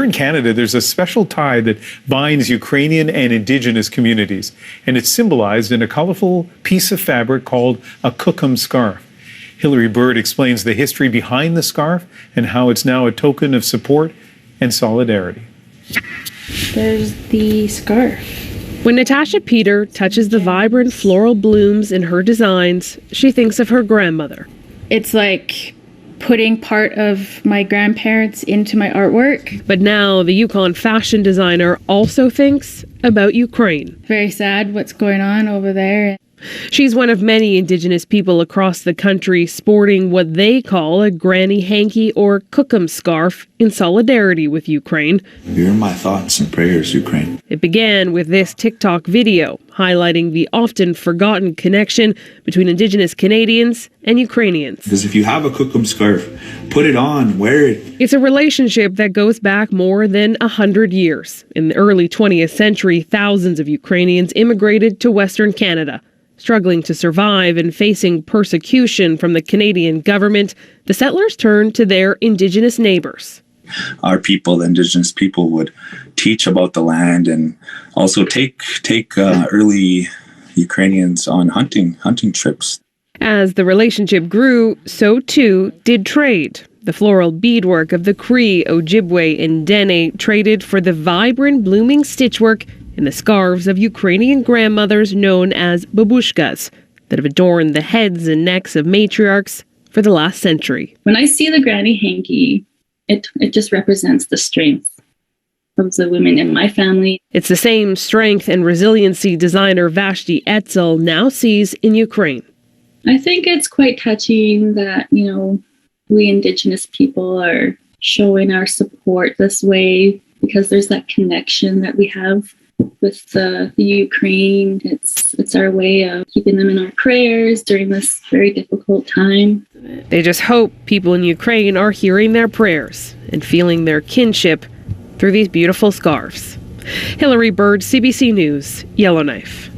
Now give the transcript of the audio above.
in Canada, there's a special tie that binds Ukrainian and Indigenous communities, and it's symbolized in a colorful piece of fabric called a Kokum Scarf. Hilary Bird explains the history behind the scarf and how it's now a token of support and solidarity. There's the scarf. When Natasha Peter touches the vibrant floral blooms in her designs, she thinks of her grandmother. It's like putting part of my grandparents into my artwork. But now the Yukon fashion designer also thinks about Ukraine. Very sad what's going on over there. She's one of many Indigenous people across the country sporting what they call a granny hanky or Kokum scarf in solidarity with Ukraine. You're in my thoughts and prayers, Ukraine. It began with this TikTok video highlighting the often forgotten connection between Indigenous Canadians and Ukrainians. Because if you have a Kokum scarf, put it on, wear it. It's a relationship that goes back more than 100 years. In the early 20th century, thousands of Ukrainians immigrated to Western Canada. Struggling to survive and facing persecution from the Canadian government, the settlers turned to their Indigenous neighbors. Our people, the Indigenous people, would teach about the land and also take early Ukrainians on hunting trips. As the relationship grew, so too did trade. The floral beadwork of the Cree, Ojibwe, and Dene traded for the vibrant blooming stitchwork in the scarves of Ukrainian grandmothers known as babushkas that have adorned the heads and necks of matriarchs for the last century. When I see the granny hanky, it just represents the strength of the women in my family. It's the same strength and resiliency designer Vashti Etzel now sees in Ukraine. I think it's quite touching that, we Indigenous people are showing our support this way because there's that connection that we have with the Ukraine. It's our way of keeping them in our prayers during this very difficult time. They just hope people in Ukraine are hearing their prayers and feeling their kinship through these beautiful scarves. Hilary Bird, CBC News, Yellowknife.